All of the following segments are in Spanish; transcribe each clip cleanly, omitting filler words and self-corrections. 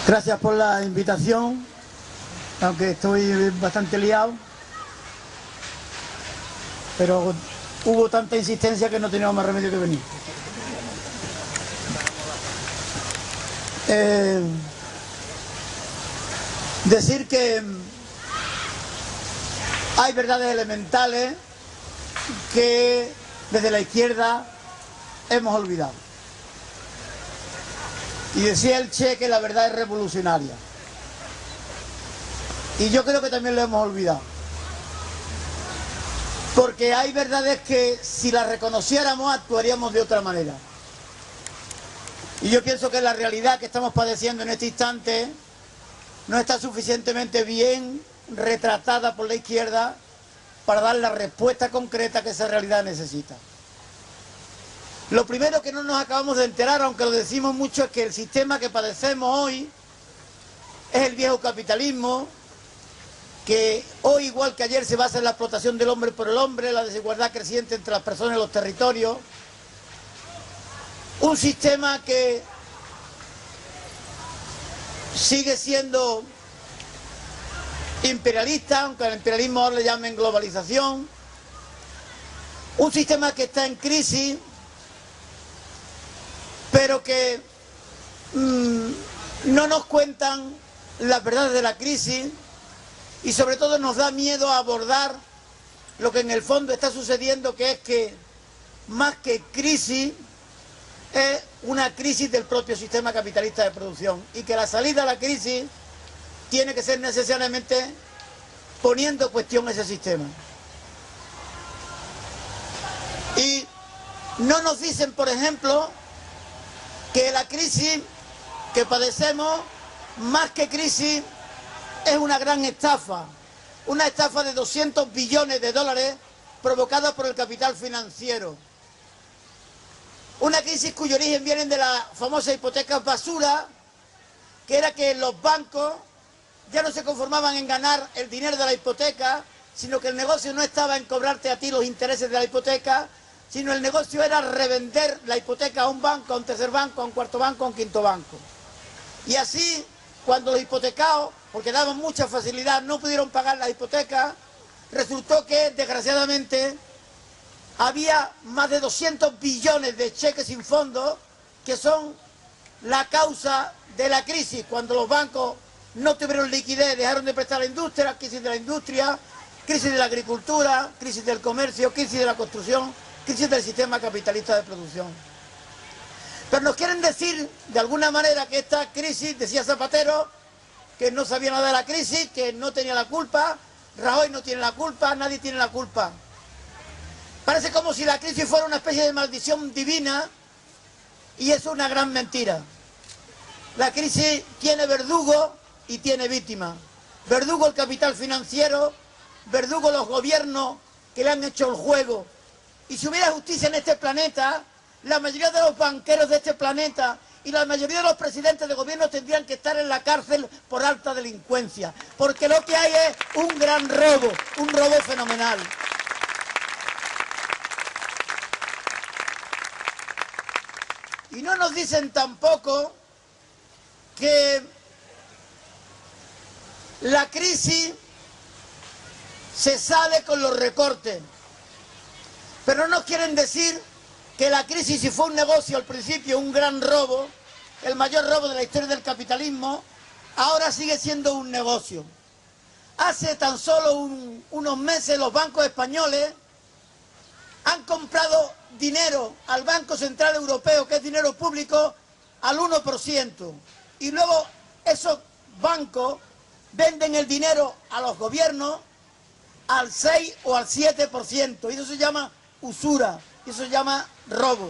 Gracias por la invitación, aunque estoy bastante liado, pero hubo tanta insistencia que no teníamos más remedio que venir. Decir que hay verdades elementales que desde la izquierda hemos olvidado. Y decía el Che que la verdad es revolucionaria. Y yo creo que también lo hemos olvidado. Porque hay verdades que si las reconociéramos actuaríamos de otra manera. Y yo pienso que la realidad que estamos padeciendo en este instante no está suficientemente bien retratada por la izquierda para dar la respuesta concreta que esa realidad necesita. Lo primero que no nos acabamos de enterar, aunque lo decimos mucho, es que el sistema que padecemos hoy es el viejo capitalismo, que hoy, igual que ayer, se basa en la explotación del hombre por el hombre, la desigualdad creciente entre las personas y los territorios. Un sistema que sigue siendo imperialista, aunque al imperialismo ahora le llamen globalización. Un sistema que está en crisis, pero que no nos cuentan las verdades de la crisis y sobre todo nos da miedo a abordar lo que en el fondo está sucediendo, que es que más que crisis es una crisis del propio sistema capitalista de producción y que la salida a la crisis tiene que ser necesariamente poniendo en cuestión ese sistema. Y no nos dicen, por ejemplo, que la crisis que padecemos, más que crisis, es una gran estafa de 200 billones de dólares provocada por el capital financiero. Una crisis cuyo origen viene de la famosa hipoteca basura, que era que los bancos ya no se conformaban en ganar el dinero de la hipoteca, sino que el negocio no estaba en cobrarte a ti los intereses de la hipoteca, sino el negocio era revender la hipoteca a un banco, a un tercer banco, a un cuarto banco, a un quinto banco. Y así, cuando los hipotecados, porque daban mucha facilidad, no pudieron pagar la hipoteca, resultó que, desgraciadamente, había más de 200 billones de cheques sin fondo que son la causa de la crisis, cuando los bancos no tuvieron liquidez, dejaron de prestar a la industria, crisis de la industria, crisis de la agricultura, crisis del comercio, crisis de la construcción, crisis del sistema capitalista de producción. Pero nos quieren decir, de alguna manera, que esta crisis, decía Zapatero, que no sabía nada de la crisis, que no tenía la culpa, Rajoy no tiene la culpa, nadie tiene la culpa. Parece como si la crisis fuera una especie de maldición divina, y eso es una gran mentira. La crisis tiene verdugo y tiene víctima. Verdugo el capital financiero, verdugo los gobiernos que le han hecho el juego. Y si hubiera justicia en este planeta, la mayoría de los banqueros de este planeta y la mayoría de los presidentes de gobierno tendrían que estar en la cárcel por alta delincuencia. Porque lo que hay es un gran robo, un robo fenomenal. Y no nos dicen tampoco que la crisis se sale con los recortes. Pero no nos quieren decir que la crisis, si fue un negocio al principio, un gran robo, el mayor robo de la historia del capitalismo, ahora sigue siendo un negocio. Hace tan solo unos meses los bancos españoles han comprado dinero al Banco Central Europeo, que es dinero público, al 1%. Y luego esos bancos venden el dinero a los gobiernos al 6 o al 7%. Y eso se llama usura, y eso se llama robo.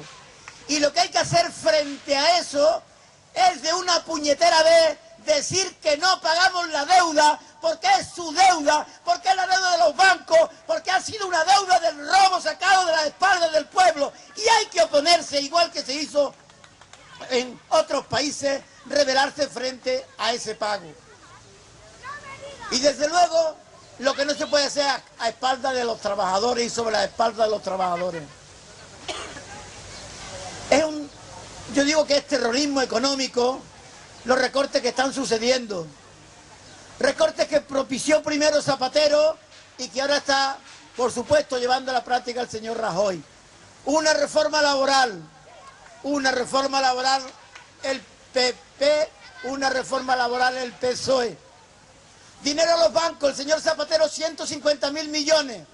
Y lo que hay que hacer frente a eso es de una puñetera vez decir que no pagamos la deuda, porque es su deuda, porque es la deuda de los bancos, porque ha sido una deuda del robo sacado de las espaldas del pueblo. Y hay que oponerse, igual que se hizo en otros países, rebelarse frente a ese pago. Y desde luego, lo que no se puede hacer a espaldas de los trabajadores y sobre la espalda de los trabajadores. Yo digo que es terrorismo económico los recortes que están sucediendo. Recortes que propició primero Zapatero y que ahora está, por supuesto, llevando a la práctica el señor Rajoy. Una reforma laboral el PP, una reforma laboral el PSOE. Dinero a los bancos, el señor Zapatero 150.000 millones,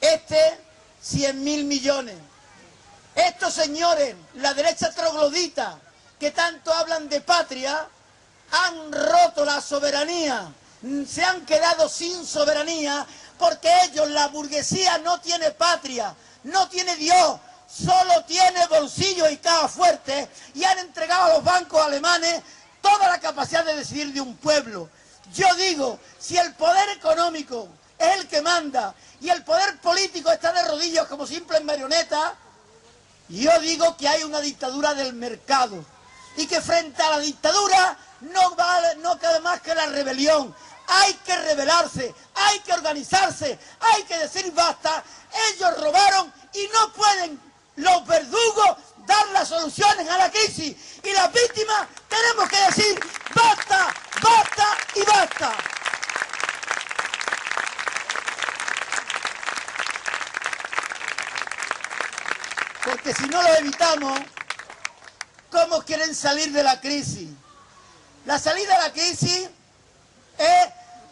100.000 millones. Estos señores, la derecha troglodita, que tanto hablan de patria, han roto la soberanía, se han quedado sin soberanía porque ellos, la burguesía, no tiene patria, no tiene Dios, solo tiene bolsillos y caja fuerte, y han entregado a los bancos alemanes toda la capacidad de decidir de un pueblo. Yo digo, si el poder económico es el que manda y el poder político está de rodillas como simples marionetas, yo digo que hay una dictadura del mercado y que frente a la dictadura no cabe más que la rebelión. Hay que rebelarse, hay que organizarse, hay que decir basta. Ellos robaron y no pueden los verdugos dar las soluciones a la crisis. Y las víctimas tenemos que decir basta, basta y basta. Porque si no lo evitamos, ¿cómo quieren salir de la crisis? La salida de la crisis es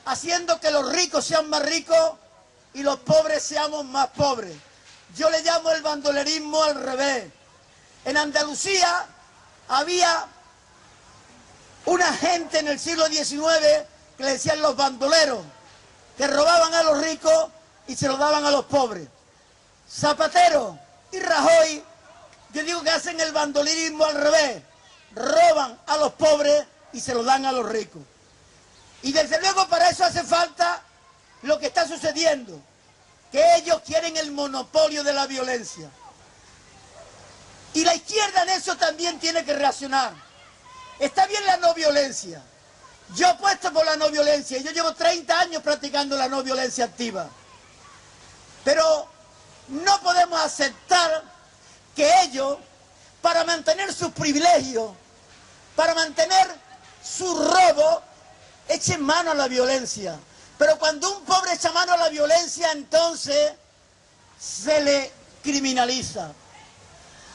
haciendo que los ricos sean más ricos y los pobres seamos más pobres. Yo le llamo el bandolerismo al revés. En Andalucía había una gente en el siglo XIX que le decían los bandoleros, que robaban a los ricos y se lo daban a los pobres. Zapatero y Rajoy, yo digo que hacen el bandolerismo al revés, roban a los pobres y se lo dan a los ricos. Y desde luego para eso hace falta lo que está sucediendo, que ellos quieren el monopolio de la violencia. Y la izquierda en eso también tiene que reaccionar. Está bien la no violencia. Yo apuesto por la no violencia. Yo llevo 30 años practicando la no violencia activa. Pero no podemos aceptar que ellos, para mantener sus privilegios, para mantener su robo, echen mano a la violencia. Pero cuando un pobre echa mano a la violencia, entonces se le criminaliza.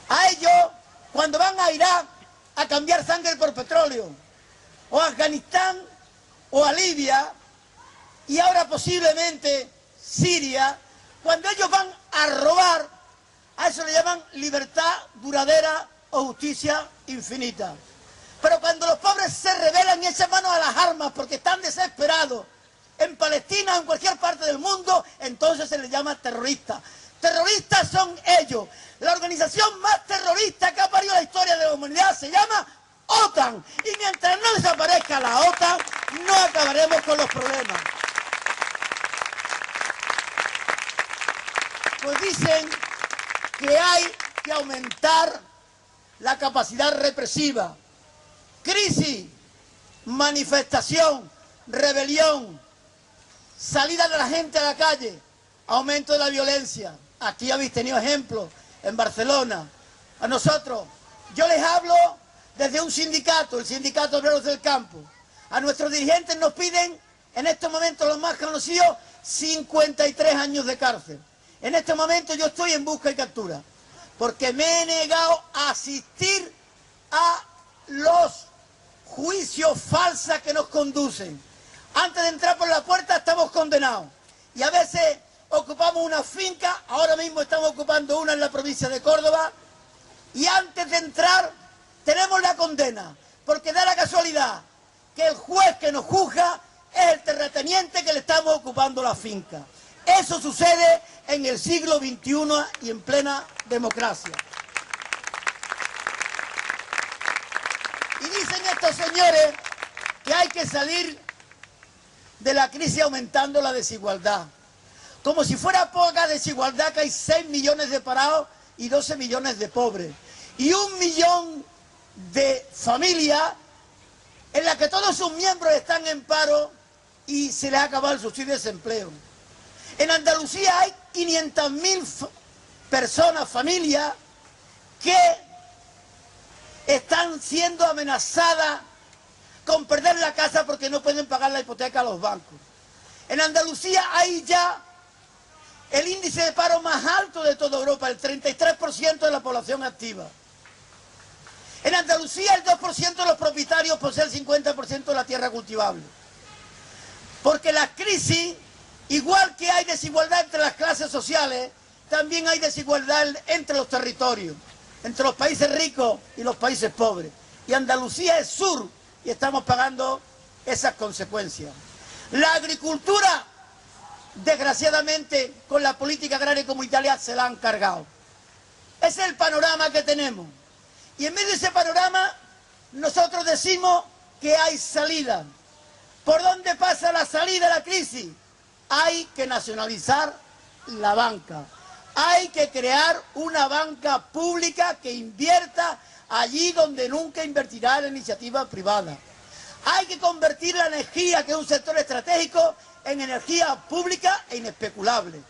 A ellos, cuando van a Irak a cambiar sangre por petróleo, o a Afganistán, o a Libia, y ahora posiblemente Siria, cuando ellos van a robar, a eso le llaman libertad duradera o justicia infinita. Pero cuando los pobres se rebelan y echan mano a las armas porque están desesperados, en Palestina o en cualquier parte del mundo, entonces se les llama terroristas. Terroristas son ellos. La organización más terrorista que ha parido la historia de la humanidad se llama OTAN. Y mientras no desaparezca la OTAN, no acabaremos con los problemas. Pues dicen que hay que aumentar la capacidad represiva. Crisis, manifestación, rebelión, salida de la gente a la calle, aumento de la violencia. Aquí habéis tenido ejemplos, en Barcelona. A nosotros, yo les hablo desde un sindicato, el Sindicato Obreros del Campo. A nuestros dirigentes nos piden, en estos momentos los más conocidos, 53 años de cárcel. En este momento yo estoy en busca y captura, porque me he negado a asistir a los juicios falsos que nos conducen. Antes de entrar por la puerta estamos condenados. Y a veces ocupamos una finca, ahora mismo estamos ocupando una en la provincia de Córdoba, y antes de entrar tenemos la condena, porque da la casualidad que el juez que nos juzga es el terrateniente que le estamos ocupando la finca. Eso sucede en el siglo XXI y en plena democracia. Y dicen estos señores que hay que salir de la crisis aumentando la desigualdad. Como si fuera poca desigualdad que hay 6 millones de parados y 12 millones de pobres. Y 1 millón de familias en las que todos sus miembros están en paro y se les ha acabado el subsidio de desempleo. En Andalucía hay 500.000 personas, familias, que están siendo amenazadas con perder la casa porque no pueden pagar la hipoteca a los bancos. En Andalucía hay ya el índice de paro más alto de toda Europa, el 33% de la población activa. En Andalucía el 2% de los propietarios posee el 50% de la tierra cultivable. Porque la crisis, igual que hay desigualdad entre las clases sociales, también hay desigualdad entre los territorios, entre los países ricos y los países pobres. Y Andalucía es sur y estamos pagando esas consecuencias. La agricultura, desgraciadamente, con la política agraria comunitaria se la han cargado. Ese es el panorama que tenemos. Y en medio de ese panorama, nosotros decimos que hay salida. ¿Por dónde pasa la salida de la crisis? Hay que nacionalizar la banca. Hay que crear una banca pública que invierta allí donde nunca invertirá la iniciativa privada. Hay que convertir la energía, que es un sector estratégico, en energía pública e inespeculable.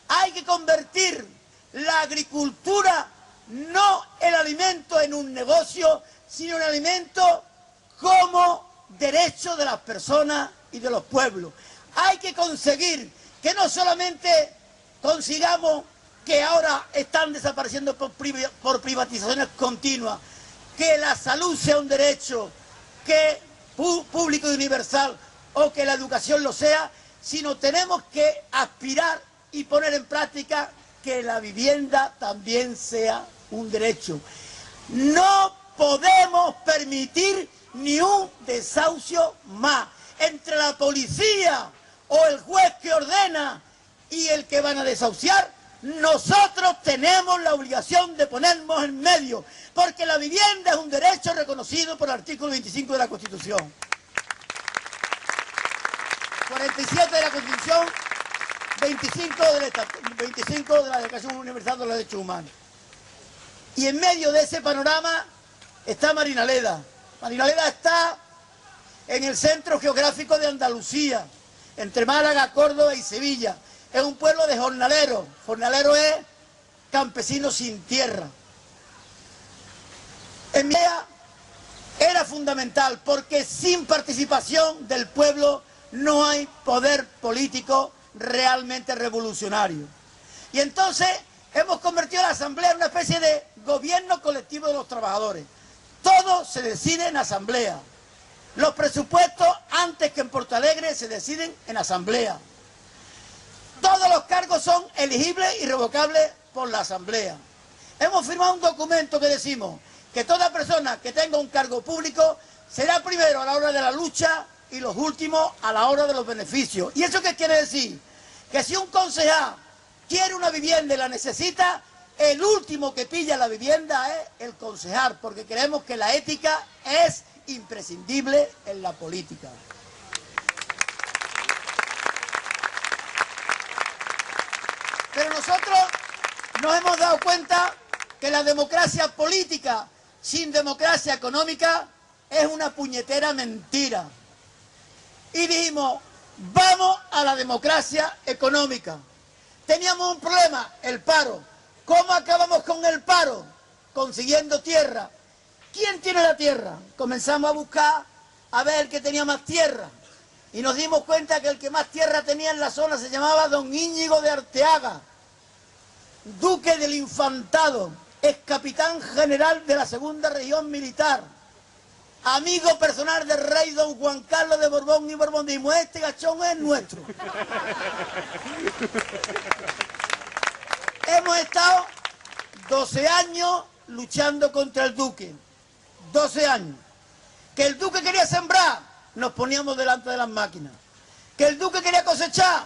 Hay que convertir la agricultura, no el alimento en un negocio, sino un alimento como derecho de las personas y de los pueblos. Hay que conseguir que no solamente consigamos que ahora están desapareciendo por privatizaciones continuas, que la salud sea un derecho que público y universal o que la educación lo sea, sino tenemos que aspirar y poner en práctica que la vivienda también sea un derecho. No podemos permitir ni un desahucio más. Entre la policía o el juez que ordena y el que van a desahuciar, nosotros tenemos la obligación de ponernos en medio, porque la vivienda es un derecho reconocido por el artículo 25 de la Constitución. 47 de la Constitución, 25 de la Declaración Universal de los Derechos Humanos. Y en medio de ese panorama está Marinaleda. Marinaleda está en el centro geográfico de Andalucía, entre Málaga, Córdoba y Sevilla. Es un pueblo de jornaleros. Jornalero es campesino sin tierra. En mi idea era fundamental, porque sin participación del pueblo no hay poder político realmente revolucionario. Y entonces hemos convertido a la Asamblea en una especie de gobierno colectivo de los trabajadores. Todo se decide en asamblea. Los presupuestos, antes que en Portalegre, se deciden en asamblea. Todos los cargos son elegibles y revocables por la asamblea. Hemos firmado un documento que decimos que toda persona que tenga un cargo público será primero a la hora de la lucha y los últimos a la hora de los beneficios. ¿Y eso qué quiere decir? Que si un concejal quiere una vivienda y la necesita, el último que pilla la vivienda es el concejal, porque creemos que la ética es imprescindible en la política. Pero nosotros nos hemos dado cuenta que la democracia política sin democracia económica es una puñetera mentira. Y dijimos, vamos a la democracia económica. Teníamos un problema, el paro. ¿Cómo acabamos con el paro? Consiguiendo tierra. ¿Quién tiene la tierra? Comenzamos a buscar a ver el que tenía más tierra. Y nos dimos cuenta que el que más tierra tenía en la zona se llamaba don Íñigo de Arteaga, duque del Infantado, ex capitán general de la segunda región militar, amigo personal del rey don Juan Carlos de Borbón y Borbón. Dijimos, este gachón es nuestro. Hemos estado 12 años luchando contra el duque. 12 años. Que el duque quería sembrar, nos poníamos delante de las máquinas. Que el duque quería cosechar,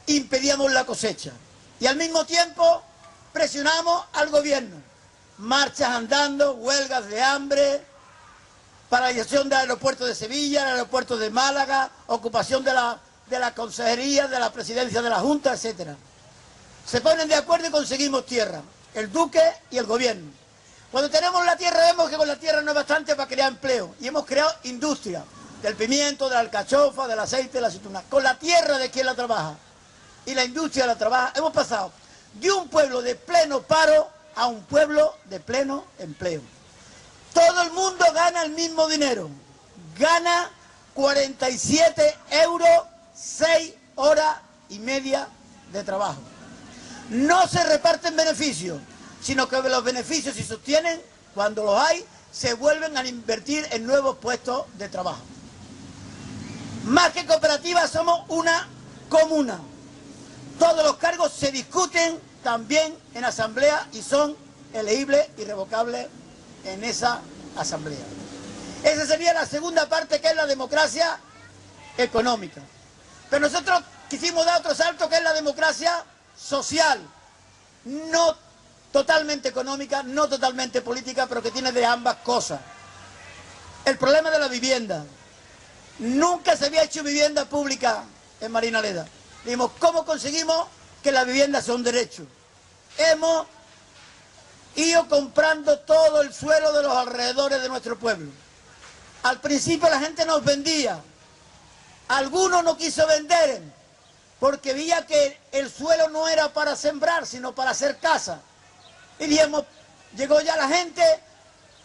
impedíamos la cosecha. Y al mismo tiempo presionamos al gobierno. Marchas andando, huelgas de hambre, paralización del aeropuerto de Sevilla, el aeropuerto de Málaga, ocupación de la consejería, de la presidencia de la Junta, etc. Se ponen de acuerdo y conseguimos tierra, el duque y el gobierno. Cuando tenemos la tierra vemos que con la tierra no es bastante para crear empleo. Y hemos creado industria, del pimiento, de la alcachofa, del aceite, de la aceituna. Con la tierra de quien la trabaja y la industria la trabaja, hemos pasado de un pueblo de pleno paro a un pueblo de pleno empleo. Todo el mundo gana el mismo dinero, gana 47 euros, 6 horas y media de trabajo. No se reparten beneficios, sino que los beneficios, si se obtienen, cuando los hay, se vuelven a invertir en nuevos puestos de trabajo. Más que cooperativa, somos una comuna. Todos los cargos se discuten también en asamblea y son elegibles y revocables en esa asamblea. Esa sería la segunda parte, que es la democracia económica. Pero nosotros quisimos dar otro salto, que es la democracia social, no totalmente económica, no totalmente política, pero que tiene de ambas cosas. El problema de la vivienda. Nunca se había hecho vivienda pública en Marinaleda. Dijimos, ¿cómo conseguimos que la vivienda sea un derecho? Hemos ido comprando todo el suelo de los alrededores de nuestro pueblo. Al principio la gente nos vendía. Algunos no quiso vender porque veía que el suelo no era para sembrar, sino para hacer casa. Y dijimos, llegó ya la gente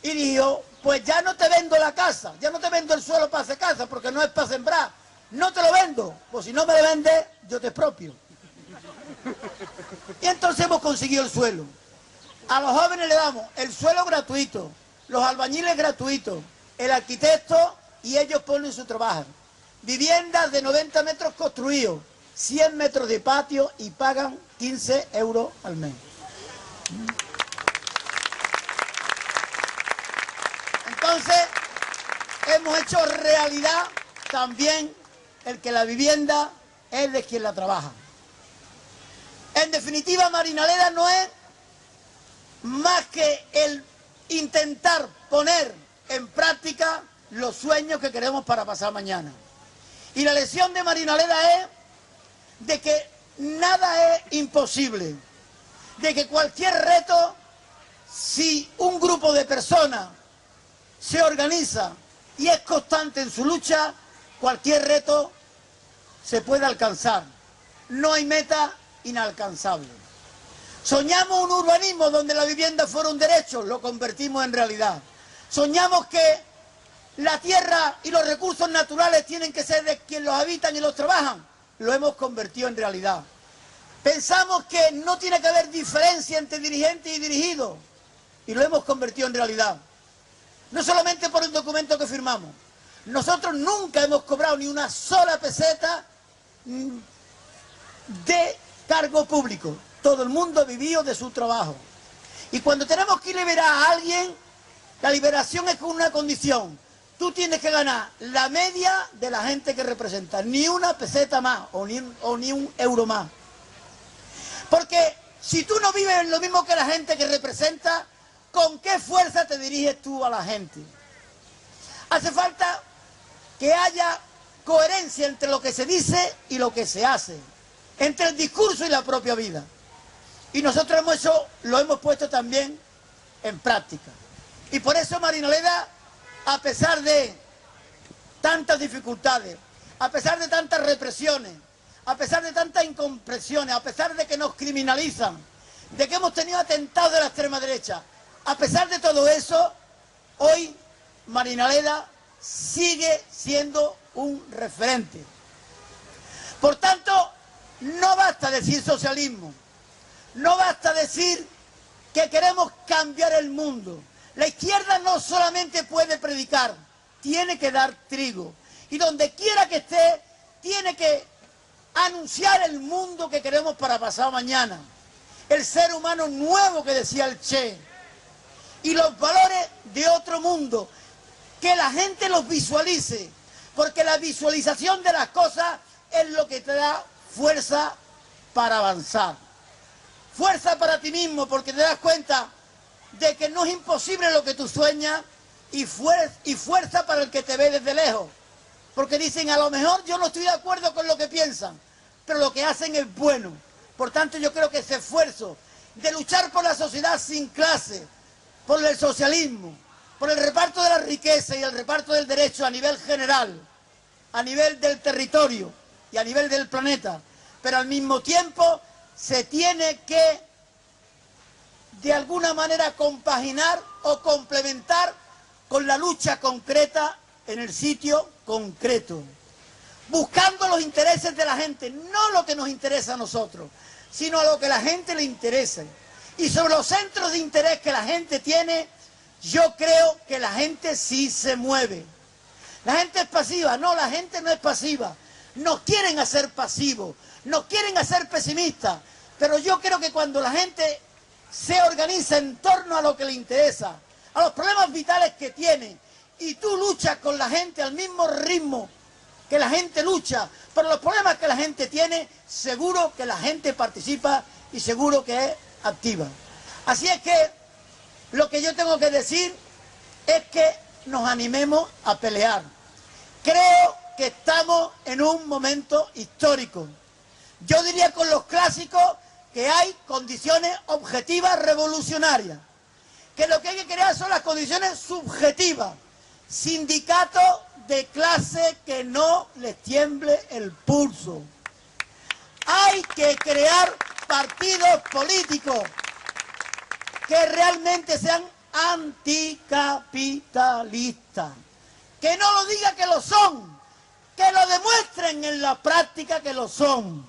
y dijo, pues ya no te vendo la casa, ya no te vendo el suelo para hacer casa, porque no es para sembrar. No te lo vendo, pues si no me lo vendes, yo te expropio. Y entonces hemos conseguido el suelo. A los jóvenes le damos el suelo gratuito, los albañiles gratuitos, el arquitecto, y ellos ponen su trabajo. Viviendas de 90 metros construidos, 100 metros de patio y pagan 15 euros al mes. Entonces, hemos hecho realidad también el que la vivienda es de quien la trabaja. En definitiva, Marinaleda no es más que el intentar poner en práctica los sueños que queremos para pasar mañana. Y la lección de Marinaleda es de que nada es imposible, de que cualquier reto, si un grupo de personas se organiza y es constante en su lucha, cualquier reto se puede alcanzar. No hay meta inalcanzable. Soñamos un urbanismo donde la vivienda fuera un derecho, lo convertimos en realidad. Soñamos que la tierra y los recursos naturales tienen que ser de quienes los habitan y los trabajan, lo hemos convertido en realidad. Pensamos que no tiene que haber diferencia entre dirigentes y dirigidos, y lo hemos convertido en realidad. No solamente por el documento que firmamos. Nosotros nunca hemos cobrado ni una sola peseta de cargo público. Todo el mundo ha vivido de su trabajo. Y cuando tenemos que liberar a alguien, la liberación es con una condición. Tú tienes que ganar la media de la gente que representas. Ni una peseta más o ni un euro más. Porque si tú no vives lo mismo que la gente que representa, ¿con qué fuerza te diriges tú a la gente? Hace falta que haya coherencia entre lo que se dice y lo que se hace, entre el discurso y la propia vida. Y nosotros lo hemos puesto también en práctica. Y por eso Marinaleda, a pesar de tantas dificultades, a pesar de tantas represiones, a pesar de tantas incomprensiones, a pesar de que nos criminalizan, de que hemos tenido atentados de la extrema derecha, a pesar de todo eso, hoy Marinaleda sigue siendo un referente. Por tanto, no basta decir socialismo, no basta decir que queremos cambiar el mundo. La izquierda no solamente puede predicar, tiene que dar trigo. Y donde quiera que esté, tiene que anunciar el mundo que queremos para pasado mañana. El ser humano nuevo que decía el Che. Y los valores de otro mundo, que la gente los visualice, porque la visualización de las cosas es lo que te da fuerza para avanzar. Fuerza para ti mismo, porque te das cuenta de que no es imposible lo que tú sueñas, y fuerza para el que te ve desde lejos, porque dicen, a lo mejor yo no estoy de acuerdo con lo que piensan, pero lo que hacen es bueno. Por tanto, yo creo que ese esfuerzo de luchar por la sociedad sin clase, por el socialismo, por el reparto de la riqueza y el reparto del derecho a nivel general, a nivel del territorio y a nivel del planeta, pero al mismo tiempo se tiene que de alguna manera compaginar o complementar con la lucha concreta en el sitio concreto, buscando los intereses de la gente, no lo que nos interesa a nosotros, sino a lo que a la gente le interesa. Y sobre los centros de interés que la gente tiene, yo creo que la gente sí se mueve. La gente es pasiva, no, la gente no es pasiva. Nos quieren hacer pasivos, nos quieren hacer pesimistas, pero yo creo que cuando la gente se organiza en torno a lo que le interesa, a los problemas vitales que tiene, y tú luchas con la gente al mismo ritmo que la gente lucha por los problemas que la gente tiene, seguro que la gente participa y seguro que es activa. Así es que lo que yo tengo que decir es que nos animemos a pelear. Creo que estamos en un momento histórico. Yo diría con los clásicos que hay condiciones objetivas revolucionarias, que lo que hay que crear son las condiciones subjetivas, sindicatos de clase que no les tiemble el pulso. Hay que crear partidos políticos que realmente sean anticapitalistas. Que no lo diga que lo son, que lo demuestren en la práctica que lo son.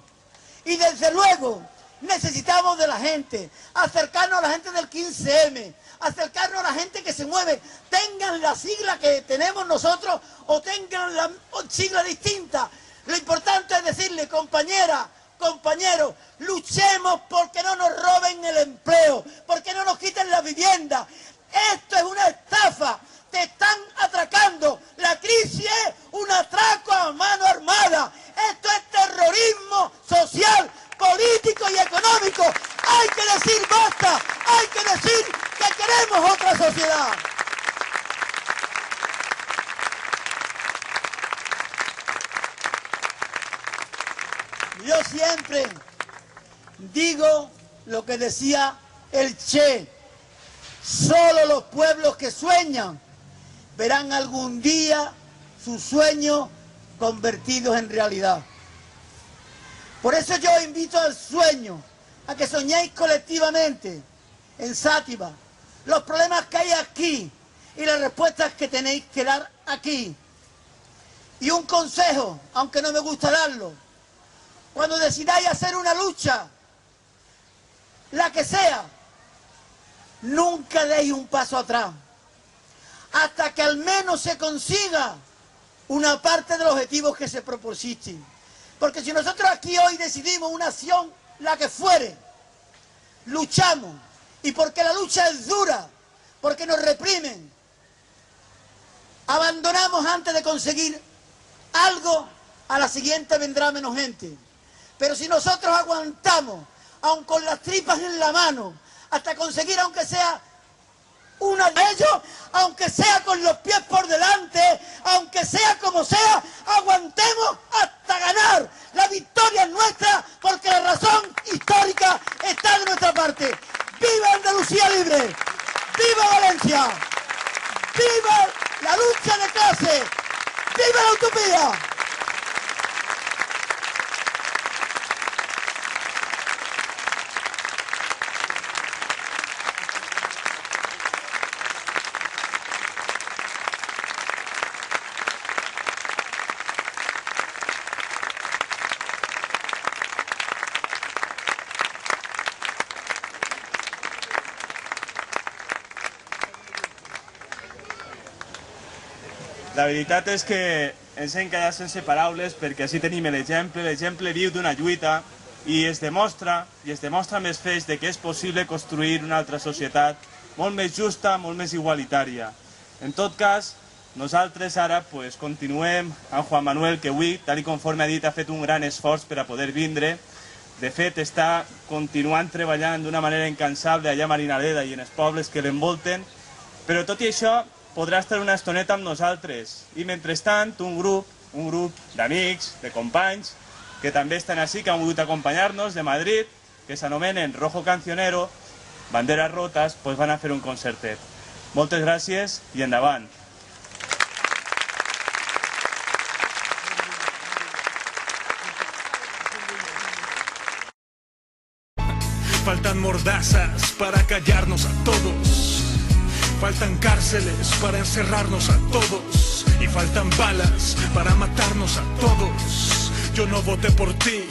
Y desde luego necesitamos de la gente, acercarnos a la gente del 15M, acercarnos a la gente que se mueve, tengan la sigla que tenemos nosotros o tengan la sigla distinta. Lo importante es decirle, compañera, compañeros, luchemos porque no nos roben el empleo, porque no nos quiten la vivienda. Esto es una estafa, te están atracando. La crisis es un atraco a mano armada. Esto es terrorismo social, político y económico. Hay que decir basta, hay que decir que queremos otra sociedad. Yo siempre digo lo que decía el Che: solo los pueblos que sueñan verán algún día sus sueños convertidos en realidad. Por eso yo invito al sueño, a que soñéis colectivamente, en Sátiva, los problemas que hay aquí y las respuestas que tenéis que dar aquí. Y un consejo, aunque no me gusta darlo: cuando decidáis hacer una lucha, la que sea, nunca deis un paso atrás, hasta que al menos se consiga una parte de los objetivos que se propusiste. Porque si nosotros aquí hoy decidimos una acción, la que fuere, luchamos, y porque la lucha es dura, porque nos reprimen, abandonamos antes de conseguir algo, a la siguiente vendrá menos gente. Pero si nosotros aguantamos, aun con las tripas en la mano, hasta conseguir aunque sea una de ellos, aunque sea con los pies por delante, aunque sea como sea, aguantemos hasta ganar. La victoria es nuestra, porque la razón histórica está de nuestra parte. ¡Viva Andalucía libre! ¡Viva Valencia! ¡Viva la lucha de clase! ¡Viva la utopía! La veritat és que ens hem quedat sense paraules, perquè així tenim l'exemple viu d'una lluita, i es demostra amb els fets de que és possible construir una altra societat molt més justa, molt més igualitària. En tot cas, nosaltres ara continuem amb Juan Manuel, que avui, tal com ha dit, ha fet un gran esforç per a poder vindre. De fet, està continuant treballant d'una manera incansable allà a Marinaleda i en els pobles que l'envolten, però tot i això podrà estar una estoneta amb nosaltres. I mentrestant, un grup d'amics, de companys, que també estan així, que han volgut acompanyar-nos de Madrid, que s'anomenen Rojo Cancionero, Banderas Rotas, van a fer un concertet. Moltes gràcies i endavant. Faltan mordazas para callarnos a todos. Faltan cárceles para encerrarnos a todos. Y faltan balas para matarnos a todos. Yo no voté por ti,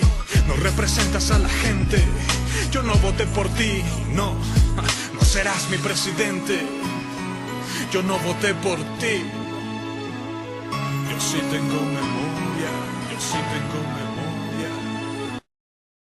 no representas a la gente. Yo no voté por ti, no serás mi presidente. Yo no voté por ti. Yo sí tengo memoria, yo sí tengo memoria.